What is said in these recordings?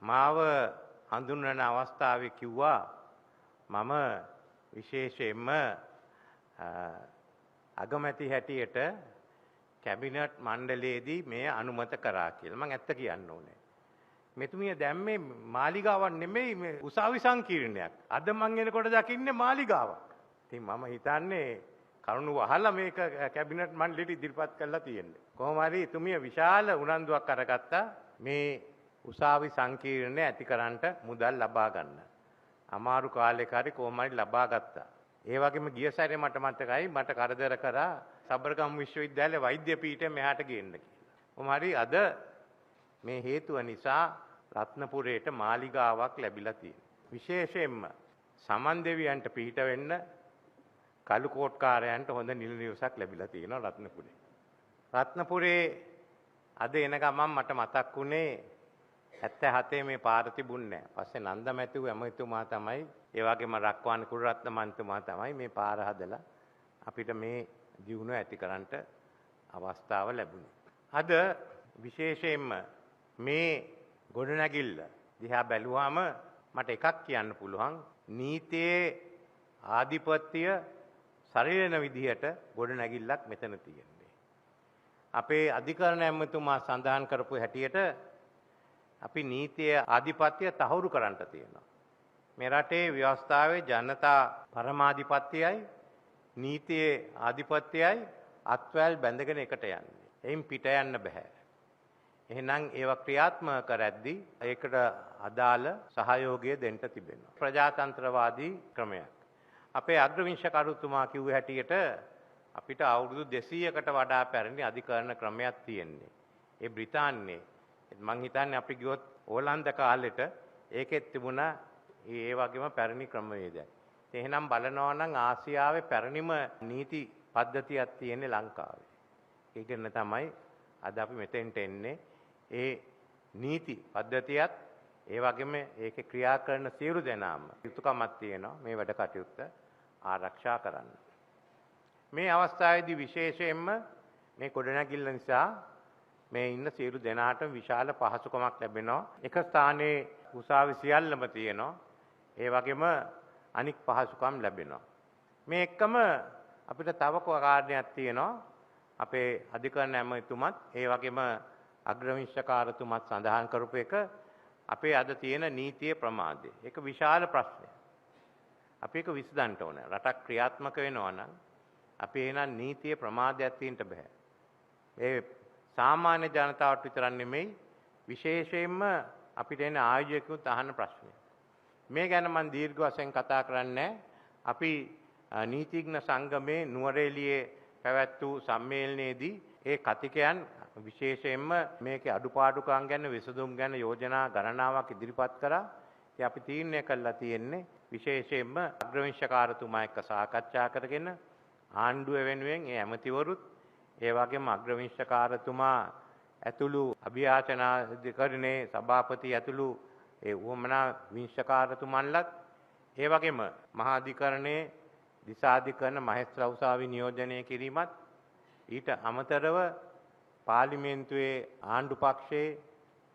මාව හඳුන්වන අවස්ථාවේ කිව්වා මම විශේෂයෙන්ම අගමැති හැටියට කැබිනට් මණ්ඩලයේදී මේ අනුමත කරා කියලා. මම ඇත්ත කියන්න ඕනේ. මෙතුමිය දැන් මේ මාලිගාවක් නෙමෙයි මේ උසාවි සංකීර්ණයක්. අද මං එනකොට දකින්නේ මාලිගාවක්. ඉතින් මම හිතන්නේ කරුණු වහලා මේක කැබිනට් මණ්ඩලයට ඉදිරිපත් කරලා තියෙන්නේ. කොහොම හරි එතුමිය විශාල උනන්දුවක් අරගත්තා මේ උසාවි සංකීර්ණය ඇතිකරන්නට මුදල් ලබා ගන්න. අමාරු කාලයක හරි කොහොම හරි ලබා ගත්තා. ඒ වගේම ගිය සැරේ මට මතකයි මට කරදර කරා සබරගමු විශ්වවිද්‍යාලයේ වෛද්‍ය පීඨය මෙහාට ගේන්න කියලා. කොහොම හරි අද මේ හේතුව නිසා රත්නපුරයට මාලිගාවක් ලැබිලා තියෙනවා. විශේෂයෙන්ම සමන් දෙවියන්ට පිහිට වෙන්න කළු කෝට්කාරයන්ට හොඳ නිල නිවසක් ලැබිලා තියෙනවා රත්නපුරේ. රත්නපුරේ අද එන ගමන් මට මතක් වුණේ 77 මේ පාර තිබුණේ නැහැ. පස්සේ නන්දමැතිව ඇමතුමා තමයි ඒ වගේම රක්වාන කුලරත්න මන්තුමා තමයි මේ පාර හදලා අපිට මේ දියුණුව ඇතිකරන්නට අවස්ථාව ලැබුණේ. අද විශේෂයෙන්ම මේ ගොඩනැගිල්ල දිහා බැලුවාම මට එකක් කියන්න පුළුවන්. නීතියේ ආධිපත්‍ය සරිලන විදිහට ගොඩනැගිල්ලක් මෙතන තියෙන්නේ. අපේ අධිකරණ ඇමතුමා සඳහන් කරපු හැටියට අපි නීතියේ ආධිපත්‍ය තහවුරු කරන්නට තියෙනවා. මේ රටේ ව්‍යවස්ථාවේ ජනතා පරමාධිපත්‍යයයි නීතියේ ආධිපත්‍යයයි අත්වැල් බැඳගෙන එකට යන්නේ. එයින් පිට යන්න බෑ. එහෙනම් ඒවා ක්‍රියාත්මක කරද්දී ඒකට අදාළ සහයෝගය දෙන්න තිබෙනවා. ප්‍රජාතන්ත්‍රවාදී ක්‍රමයක්. අපේ අග්‍රවිංශකරුතුමා කිව්ව හැටියට අපිට අවුරුදු 200කට වඩා පැරණි අධිකරණ ක්‍රමයක් තියෙන්නේ. ඒ බ්‍රිතාන්‍යයේ මං හිතන්නේ අපි ගියොත් ඕලන්ද කාලෙට ඒකෙත් තිබුණා ඒ වගේම පැරණි ක්‍රමවේදයක්. එහෙනම් බලනවා නම් ආසියාවේ පැරණිම නීති පද්ධතියක් තියෙන්නේ ලංකාවේ. ඒකෙන් තමයි අද අපි මෙතෙන්ට එන්නේ. ඒ නීති පද්ධතියත් ඒ වගේම ඒකේ ක්‍රියා කරන සියලු දෙනාම යුතුයකමක් තියෙනවා මේ වැඩ කටයුත්ත ආරක්ෂා කරන්න. මේ අවස්ථාවේදී විශේෂයෙන්ම මේ ගොඩනැගිල්ල නිසා මේ ඉන්න සියලු දෙනාට විශාල පහසුකමක් ලැබෙනවා. එක ස්ථානයේ උසාවි සියල්ලම තියෙනවා. ඒ වගේම අනික් පහසුකම් ලැබෙනවා. මේ එක්කම අපිට තව කාරණයක් තියෙනවා. අපේ අධිකරණ ඇමතුමත් ඒ වගේම අග්‍රවිංශකාරතුමත් සඳහන් කරපු එක අපේ අද තියෙන නීතියේ ප්‍රමාදය. ඒක විශාල ප්‍රශ්නයක්. අපි ඒක විසඳන්න ඕනේ. රටක් ක්‍රියාත්මක වෙනවා නම් අපි එනන් නීතියේ ප්‍රමාදයක් තියෙන්න බෑ. ඒ සාමාන්‍ය ජනතාවට විතරක් නෙමෙයි විශේෂයෙන්ම අපිට එන ආයෝජකයන්ට අහන ප්‍රශ්නය. මේ ගැන මම දීර්ඝ වශයෙන් කතා කරන්නේ. අපි නීතිඥ සංගමේ නුවරඑළියේ පැවැත් වූ සම්මේලනයේදී ඒ කතිකයන් විශේෂයෙන්ම මේකේ අඩුපාඩුකම් ගැන විසඳුම් ගැන යෝජනා ගණනාවක් ඉදිරිපත් කරා. ඉතින් අපි තීරණය කළා තියෙන්නේ විශේෂයෙන්ම අග්‍රවිංශකාරතුමා එක්ක සාකච්ඡා කරගෙන ආණ්ඩුව වෙනුවෙන් ඒ ඇමතිවරුත් ඒ වගේම අග්‍රවිංශකාරතුමා ඇතුළු අභියාචනාධිකරණයේ සභාපති ඇතුළු ඒ උවමනා විංශකාරතුමන්ලත් ඒ වගේම මහා අධිකරණයේ දිසාධිකරණ මහේස්ත්‍ර උසාවි නියෝජනය කිරීමත් ඊට අමතරව පාර්ලිමේන්තුවේ ආණ්ඩු පක්ෂයේ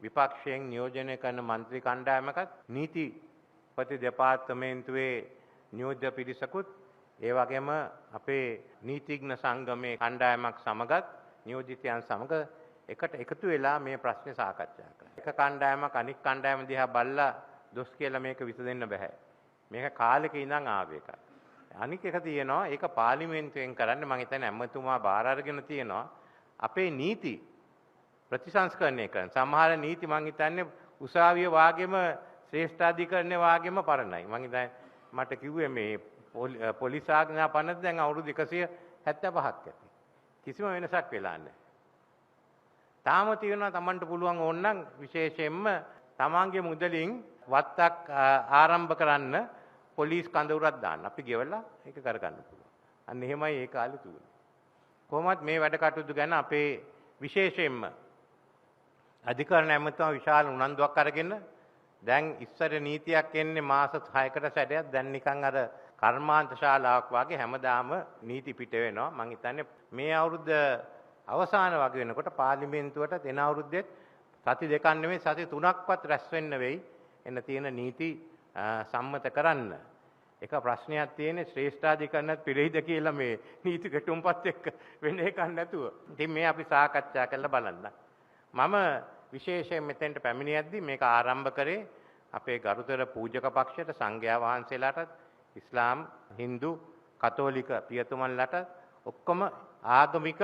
විපක්ෂයෙන් නියෝජනය කරන මන්ත්‍රී කණ්ඩායමකත් නීතිපති දෙපාර්තමේන්තුවේ නියෝජ්‍ය පිරිසකුත් ඒ වගේම අපේ නීතිඥ සංගමේ කණ්ඩායමක් සමගත් නියෝජිතයන් සමග එකට එකතු වෙලා මේ ප්‍රශ්නේ සාකච්ඡා කරා. එක කණ්ඩායමක් අනික් කණ්ඩායම දිහා බලලා දොස් කියලා මේක විසඳෙන්න බෑ. මේක කාලෙක ඉඳන් ආව එකක්. අනික් එක තියෙනවා ඒක පාර්ලිමේන්තුවෙන් කරන්නේ මම හිතන්නේ ඇමතුමා බාර අරගෙන තියෙනවා. අපේ නීති ප්‍රතිසංස්කරණය කරන සමහර නීති මම හිතන්නේ උසාවිය වාගේම ශ්‍රේෂ්ඨාධිකරණය වාගේම පරණයි. මම හිතන්නේ මට කිව්වේ මේ පොලිස් ආඥා පනත දැන් අවුරුදු 175ක් ඇති. කිසිම වෙනසක් වෙලා නැහැ. තාම තියෙනවා Tamanට පුළුවන් ඕනනම් විශේෂයෙන්ම Tamanගේ මුදලින් වත්තක් ආරම්භ කරන්න පොලිස් කඳවුරක් දාන්න. අපි ගෙවලා ඒක කරගන්න පුළුවන්. අන්න එහෙමයි ඒ කාලේ තුනේ. කොහොමත් මේ වැඩ කටයුතු ගැන අපේ විශේෂයෙන්ම අධිකරණ ඇමතුමා විශාල උනන්දුවක් අරගෙන දැන් ඉස්සර නීතියක් එන්නේ මාස 6කට සැරයක් දැන් නිකන් අර කර්මාන්ත ශාලාවක් වගේ හැමදාම නීති පිට වෙනවා. මම හිතන්නේ මේ අවුරුද්ද අවසාන වගේ වෙනකොට පාර්ලිමේන්තුවට දෙන අවුරුද්දෙත් සති දෙකක් නෙමෙයි සති 3ක්වත් රැස් වෙන්න වෙයි එන්න තියෙන නීති සම්මත කරන්න. එක ප්‍රශ්නයක් තියෙන්නේ ශ්‍රේෂ්ඨාධිකරණත් පිළිහිද කියලා මේ නීති ගැටුම්පත් එක්ක වෙන එකක් නැතුව. ඉතින් මේ අපි සාකච්ඡා කරලා බලන්න. මම විශේෂයෙන් මෙතෙන්ට පැමිණියද්දී මේක ආරම්භ කරේ අපේ ගරුතර පූජක පක්ෂයට සංඝයා වහන්සේලාට ඉස්ලාම් හින්දු කතෝලික පියතුමන්ලාට ඔක්කොම ආගමික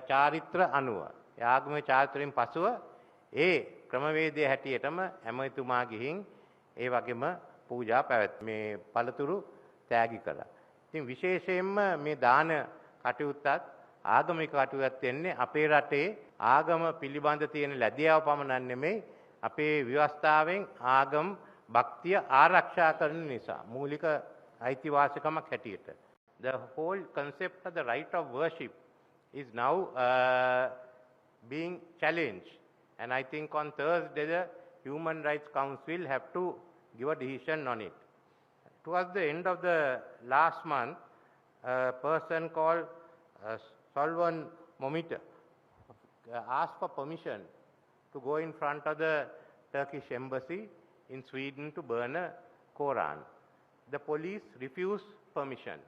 චාරිත්‍ර අනුව ආගමික චාරිත්‍රයෙන් පසුව ඒ ක්‍රමවේදයේ හැටියටම ඇමතුමා ගිහින් ඒ වගේම පූජා පැවැත් මේ පළතුරු තෑගි කළා. ඉතින් විශේෂයෙන්ම මේ දාන කටයුත්තත් ආගමික කටයුත්තක් වෙන්නේ අපේ රටේ ආගම පිළිබඳ තියෙන ලැබියාව පමණක් නෙමෙයි අපේ ව්‍යවස්ථාවෙන් ආගම් භක්තිය ආරක්ෂා කරන නිසා මූලික අයිතිවාසිකමක් හැටියට. The whole concept of the right of worship is now being challenged, and I think on Thursday the Human Rights Council have to give a decision on it. Towards the end of the last month, a person called Solvan Momita asked for permission to go in front of the Turkish embassy in Sweden to burn a Quran. The police refused permission.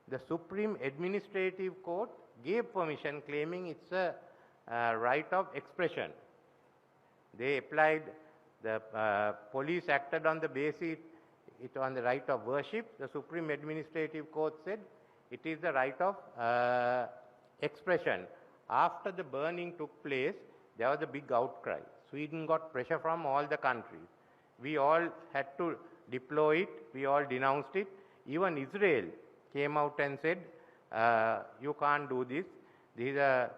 The Supreme Administrative Court gave permission, claiming it's a right of expression. They applied, the police acted on the basis, it on the right of worship. The Supreme Administrative Court said it is the right of expression. After the burning took place, there was a big outcry. Sweden got pressure from all the countries. We all had to deploy it. We all denounced it. Even Israel came out and said, you can't do this. This is a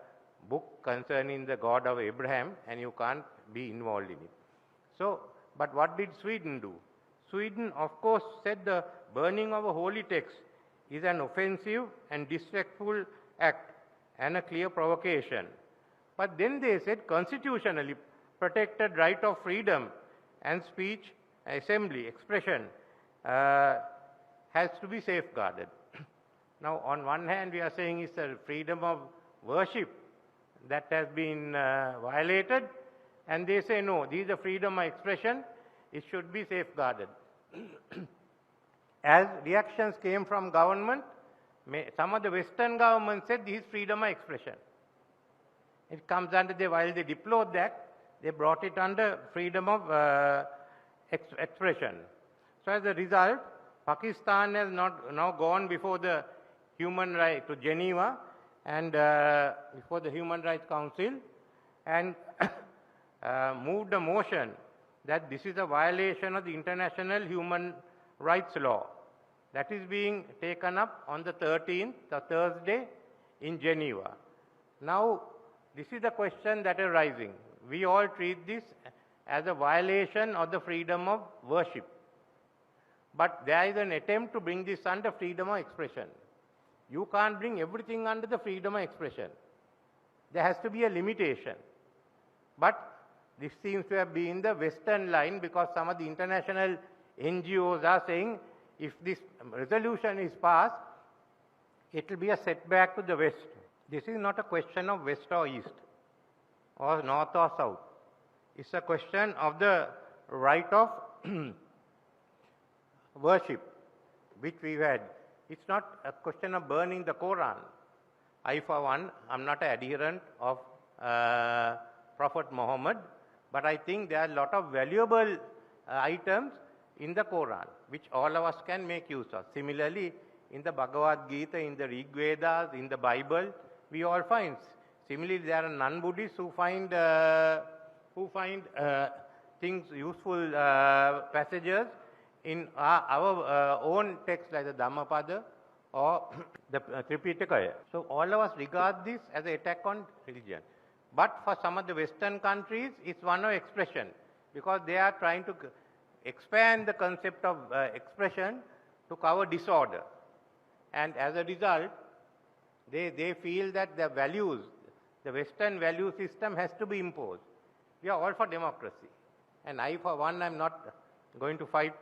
book concerning the God of Abraham and you can't be involved in it. So, but what did Sweden do? Sweden, of course, said the burning of a holy text is an offensive and disrespectful act and a clear provocation. But then they said constitutionally protected right of freedom and speech, assembly, expression has to be safeguarded. Now, on one hand, we are saying it's the freedom of worship that has been violated, and they say no, this is the freedom of expression, it should be safeguarded. As reactions came from government, some of the Western governments said this is freedom of expression. It comes under while they deplored that, they brought it under freedom of expression. So as a result, Pakistan has now gone before the human right to Geneva and before the Human Rights Council and moved a motion that this is a violation of the international human rights law. That is being taken up on the 13th, the Thursday, in Geneva. Now, this is the question that is rising. We all treat this as a violation of the freedom of worship. But there is an attempt to bring this under freedom of expression. You can't bring everything under the freedom of expression. There has to be a limitation. But this seems to have been the Western line because some of the international NGOs are saying if this resolution is passed, it will be a setback to the West. This is not a question of West or East or North or South. It's a question of the right of worship which we've had. It's not a question of burning the Quran. I, for one, am not an adherent of Prophet Muhammad, but I think there are a lot of valuable items in the Quran, which all of us can make use of. Similarly, in the Bhagavad Gita, in the Rig Vedas, in the Bible, we all find. Similarly, there are non-Buddhists who find things, useful passages in our own text like the Dhammapada or the Tripitaka. So all of us regard this as an attack on religion. But for some of the Western countries, it's one of expression because they are trying to expand the concept of expression to cover disorder. And as a result, they feel that the values, the Western value system has to be imposed. We are all for democracy. And I, for one, am not going to fight.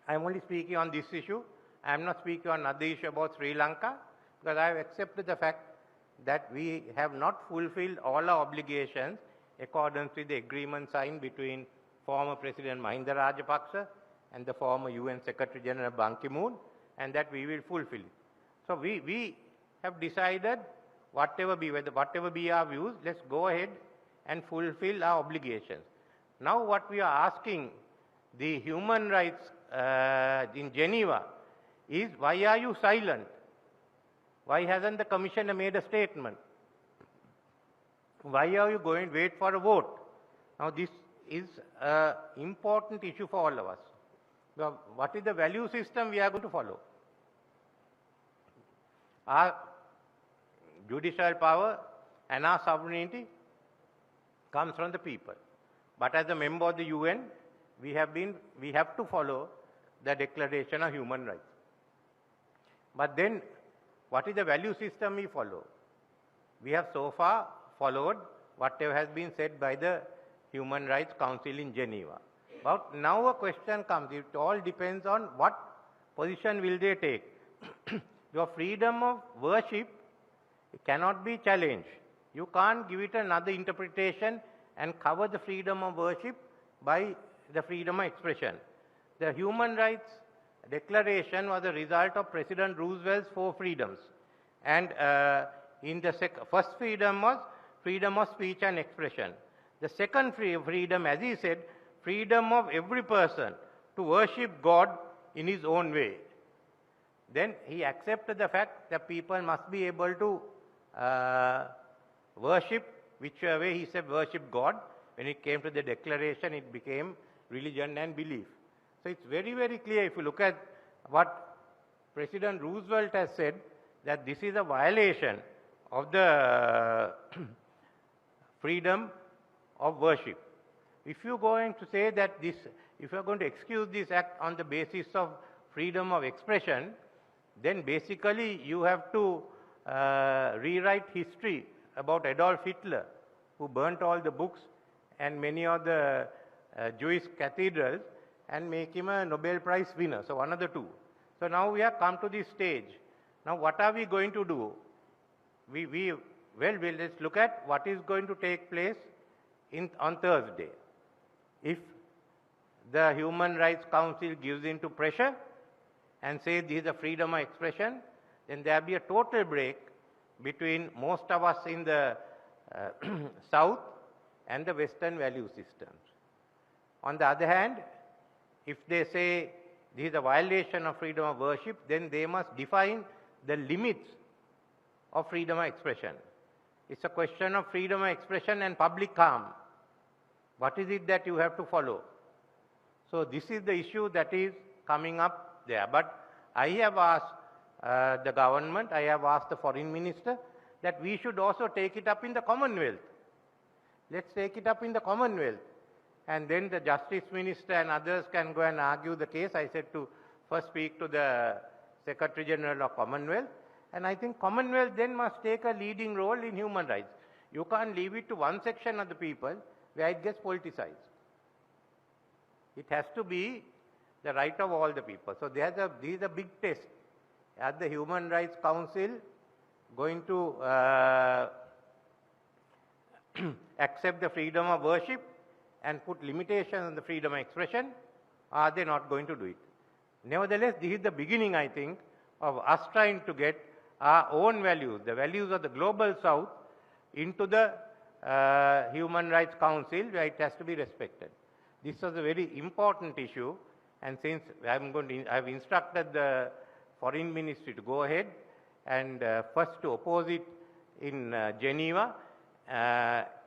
I am only speaking on this issue. I am not speaking on another issue about Sri Lanka because I have accepted the fact that we have not fulfilled all our obligations accordance with the agreement signed between former President Mahinda Rajapaksa and the former UN Secretary General Ban Ki-moon, and that we will fulfill it. So we have decided whatever be our views, let's go ahead and fulfill our obligations. Now what we are asking the human rights in Geneva is, why are you silent? Why hasn't the Commissioner made a statement? Why are you going to wait for a vote? Now this is an important issue for all of us. Now, what is the value system we are going to follow? Our judicial power and our sovereignty comes from the people. But as a member of the UN, we have to follow the Declaration of Human Rights. But then, what is the value system we follow? We have so far followed whatever has been said by the Human Rights Council in Geneva. But now a question comes, it all depends on what position will they take. Your freedom of worship cannot be challenged. You can't give it another interpretation and cover the freedom of worship by the freedom of expression. The Human Rights Declaration was a result of President Roosevelt's 4 freedoms. And in the first freedom was freedom of speech and expression. The second freedom, as he said, freedom of every person to worship God in his own way. Then he accepted the fact that people must be able to worship whichever way he said worship God. When it came to the declaration, it became religion and belief. So it's very, very clear if you look at what President Roosevelt has said, that this is a violation of the freedom of worship. If you're going to say that this, if you're going to excuse this act on the basis of freedom of expression, then basically you have to rewrite history about Adolf Hitler, who burnt all the books and many of the Jewish cathedrals, and make him a Nobel Prize winner. So one of the two. So now we have come to this stage. Now what are we going to do? Well, let's look at what is going to take place on Thursday. If the Human Rights Council gives in to pressure and says this is a freedom of expression, then there will be a total break between most of us in the South and the Western value systems. On the other hand, if they say this is a violation of freedom of worship, then they must define the limits of freedom of expression. It's a question of freedom of expression and public harm. What is it that you have to follow? So this is the issue that is coming up there. But I have asked the government, I have asked the foreign minister that we should also take it up in the Commonwealth. Let's take it up in the Commonwealth. And then the Justice Minister and others can go and argue the case. I said to first speak to the Secretary General of Commonwealth. And I think Commonwealth then must take a leading role in human rights. You can't leave it to one section of the people where it gets politicized. It has to be the right of all the people. So this is a big test. Are the Human Rights Council going to accept the freedom of worship and put limitations on the freedom of expression? Are they not going to do it? Nevertheless, this is the beginning, I think, of us trying to get our own values, the values of the global South, into the Human Rights Council where it has to be respected. This was a very important issue, and since I have instructed the Foreign Ministry to go ahead and first to oppose it in Geneva,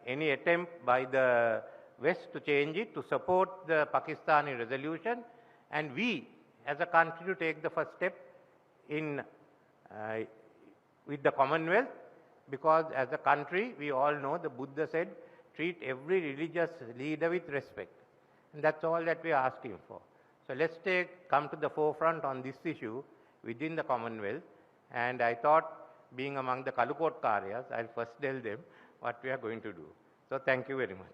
any attempt by the West to change it, to support the Pakistani resolution, and we as a country to take the first step in with the Commonwealth, because as a country we all know the Buddha said treat every religious leader with respect, and that's all that we are asking for. So let's come to the forefront on this issue within the Commonwealth, and I thought being among the Kalukot Karyas, I'll first tell them what we are going to do. So thank you very much.